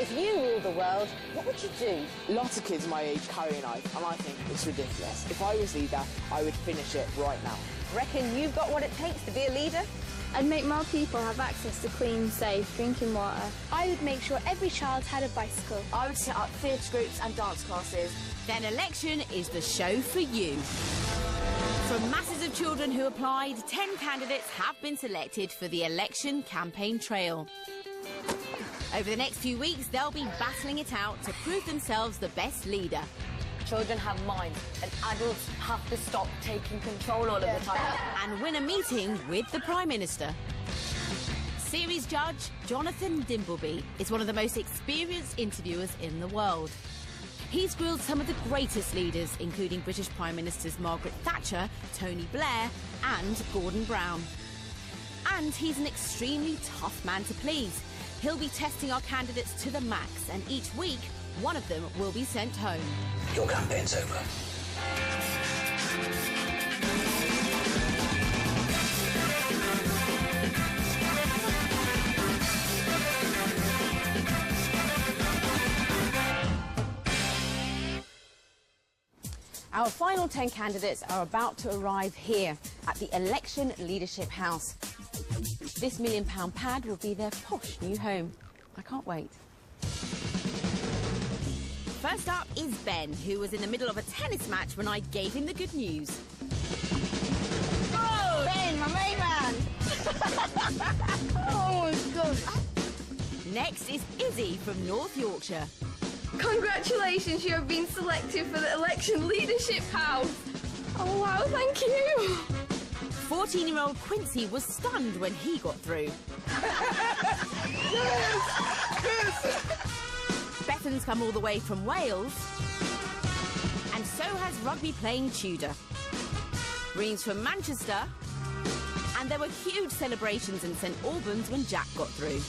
If you ruled the world, what would you do? Lots of kids my age carry a knife, and I think it's ridiculous. If I was leader, I would finish it right now. Reckon you've got what it takes to be a leader? I'd make more people have access to clean, safe drinking water. I would make sure every child had a bicycle. I would set up theatre groups and dance classes. Then Election is the show for you. From masses of children who applied, 10 candidates have been selected for the Election campaign trail. Over the next few weeks, they'll be battling it out to prove themselves the best leader. Children have minds, and adults have to stop taking control all of the time. And win a meeting with the Prime Minister. Series judge Jonathan Dimbleby is one of the most experienced interviewers in the world. He's grilled some of the greatest leaders, including British Prime Ministers Margaret Thatcher, Tony Blair and Gordon Brown. And he's an extremely tough man to please. He'll be testing our candidates to the max, and each week, one of them will be sent home. Your campaign's over. Our final 10 candidates are about to arrive here at the Election Leadership House. This £1 million pad will be their posh new home. I can't wait. First up is Ben, who was in the middle of a tennis match when I gave him the good news. Oh, Ben, my main man! Oh, my God. Next is Izzy from North Yorkshire. Congratulations, you have been selected for the Election Leadership House. Oh, wow, thank you. 14-year-old Quincy was stunned when he got through. Bethan's come all the way from Wales. And so has rugby-playing Tudor. Reem's from Manchester. And there were huge celebrations in St Albans when Jack got through.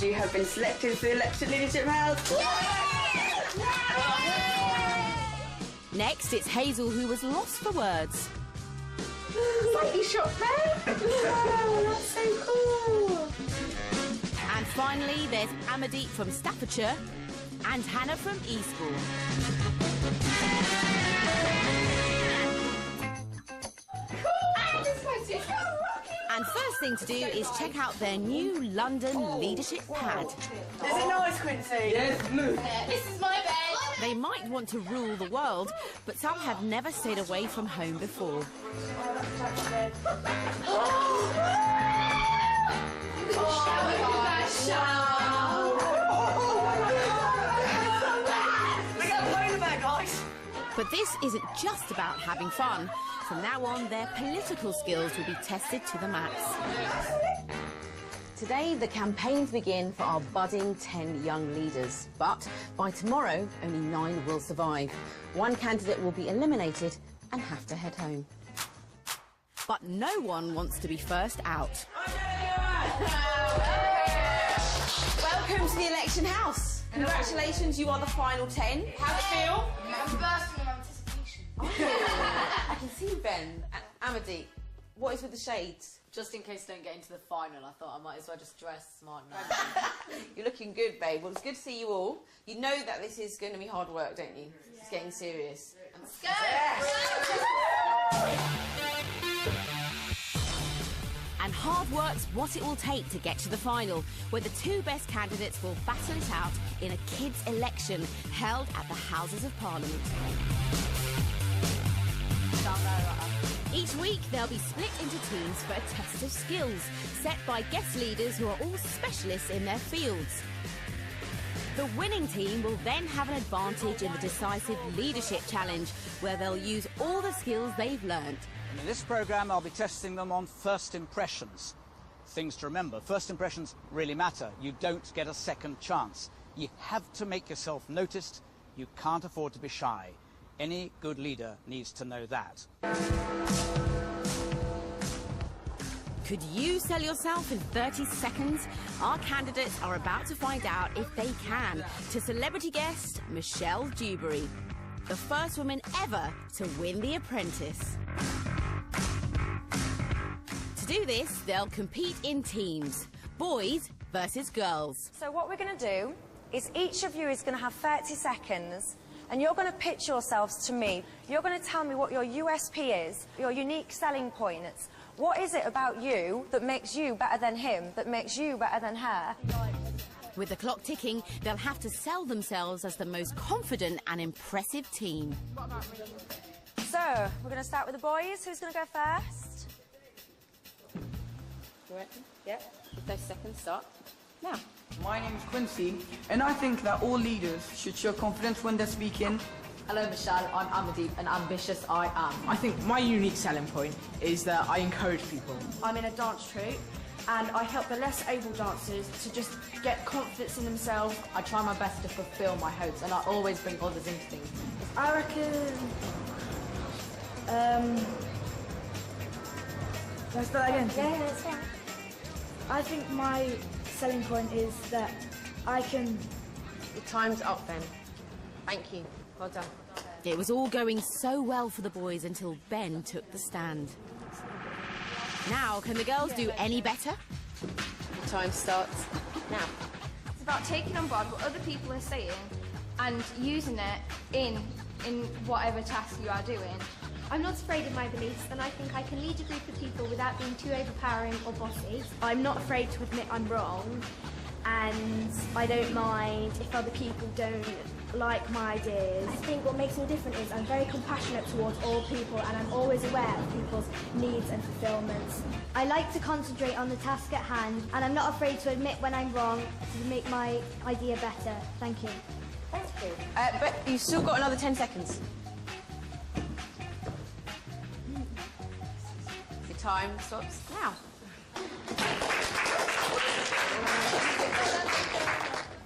You have been selected for the Election Leadership House. Next, it's Hazel, who was lost for words. Slightly shocked there. Wow, that's so cool. And finally, there's Amadit from Staffordshire and Hannah from Eastbourne. And first thing to do is check out their new London leadership pad. Is it nice, Quincy? Yes, blue. This is my bed. They might want to rule the world, but some have never stayed away from home before. But this isn't just about having fun. From now on, their political skills will be tested to the max. Today, the campaigns begin for our budding 10 young leaders. But by tomorrow, only 9 will survive. One candidate will be eliminated and have to head home. But no one wants to be first out. Welcome to the Election House. Congratulations, you are the final 10. How do you feel? I'm bursting of anticipation. I can see you, Ben. And Amity, what is with the shades? Just in case I don't get into the final, I thought I might as well just dress smart now. You're looking good, babe. Well, it's good to see you all. You know that this is going to be hard work, don't you? It's getting serious. Let's go! And hard work's what it will take to get to the final, where the 2 best candidates will battle it out in a kids' election held at the Houses of Parliament. Each week, they'll be split into teams for a test of skills, set by guest leaders who are all specialists in their fields. The winning team will then have an advantage in the decisive leadership challenge, where they'll use all the skills they've learnt. And in this programme, I'll be testing them on first impressions. Things to remember. First impressions really matter. You don't get a second chance. You have to make yourself noticed. You can't afford to be shy. Any good leader needs to know that. Could you sell yourself in 30 seconds? Our candidates are about to find out if they can, to celebrity guest Michelle Dewberry, the first woman ever to win The Apprentice. To do this, they'll compete in teams, boys versus girls. So what we're going to do is each of you is going to have 30 seconds and you're going to pitch yourselves to me. You're going to tell me what your USP is, your unique selling points. What is it about you that makes you better than him, that makes you better than her? With the clock ticking, they'll have to sell themselves as the most confident and impressive team. So, we're going to start with the boys. Who's going to go first? You ready? Yeah. 30 seconds, start. Now. My name is Quincy, and I think that all leaders should show confidence when they're speaking. Hello, Michelle. I'm Amadee, and ambitious I am. I think my unique selling point is that I encourage people. I'm in a dance troupe, and I help the less able dancers to just get confidence in themselves. I try my best to fulfil my hopes, and I always bring others into things. I reckon... Let's start again. Yeah, that's fine. I think my selling point is that I can... Your time's up then. Thank you. Well done. It was all going so well for the boys until Ben took the stand. Now, can the girls do any better? Your time starts now. It's about taking on board what other people are saying and using it in whatever task you are doing. I'm not afraid of my beliefs, and I think I can lead a group of people without being too overpowering or bossy. I'm not afraid to admit I'm wrong, and I don't mind if other people don't like my ideas. I think what makes me different is I'm very compassionate towards all people, and I'm always aware of people's needs and fulfillments. I like to concentrate on the task at hand, and I'm not afraid to admit when I'm wrong to make my idea better. Thank you. Thank you. But you've still got another 10 seconds. Your time stops now.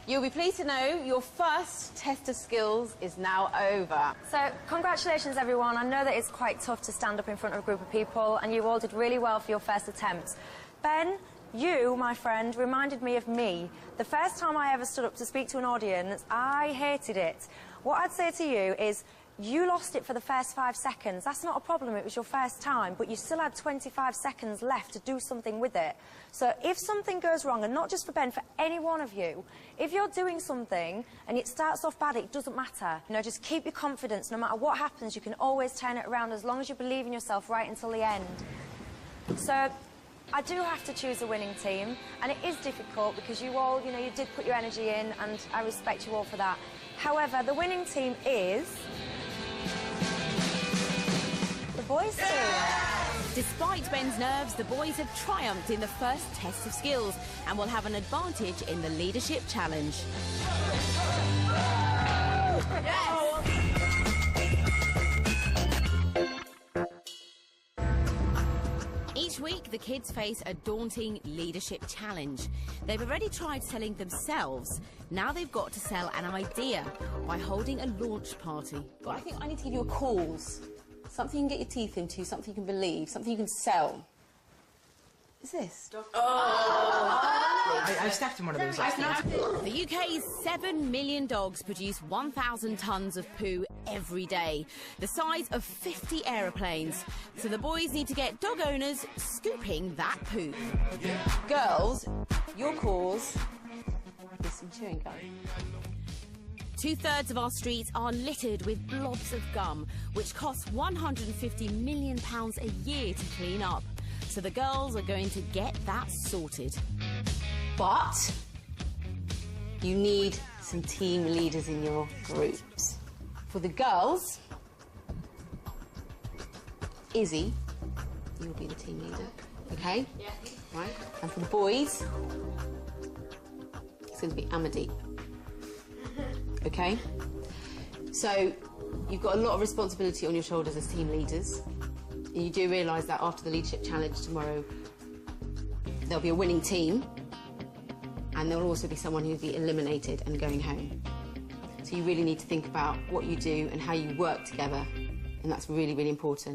You'll be pleased to know your first test of skills is now over. So, congratulations everyone. I know that it's quite tough to stand up in front of a group of people, and you all did really well for your first attempt. Ben, you, my friend, reminded me of me. The first time I ever stood up to speak to an audience, I hated it. What I'd say to you is, you lost it for the first 5 seconds. That's not a problem, it was your first time, but you still had 25 seconds left to do something with it. So if something goes wrong, and not just for Ben, for any one of you, if you're doing something and it starts off bad, it doesn't matter. You know, just keep your confidence. No matter what happens, you can always turn it around as long as you believe in yourself right until the end. So I do have to choose a winning team, and it is difficult because you all, you know, you did put your energy in, and I respect you all for that. However, the winning team is... the boys team. Despite Ben's nerves, the boys have triumphed in the first test of skills and will have an advantage in the leadership challenge. Each week, the kids face a daunting leadership challenge. They've already tried selling themselves. Now they've got to sell an idea by holding a launch party. I think I need to give you a cause. Something you can get your teeth into, something you can believe, something you can sell. Is this? I stepped in one of those last night. The UK's 7 million dogs produce 1,000 tonnes of poo every day, the size of 50 aeroplanes. So the boys need to get dog owners scooping that poo. Girls, your cause is some chewing gum. 2/3 of our streets are littered with blobs of gum, which costs £150 million a year to clean up. So the girls are going to get that sorted. But you need some team leaders in your groups. For the girls, Izzy, you'll be the team leader, okay? Yeah. Right. And for the boys, it's going to be Amadee. Okay? So, you've got a lot of responsibility on your shoulders as team leaders. And you do realise that after the leadership challenge tomorrow, there'll be a winning team, and there'll also be someone who'll be eliminated and going home. So you really need to think about what you do and how you work together, and that's really, really important.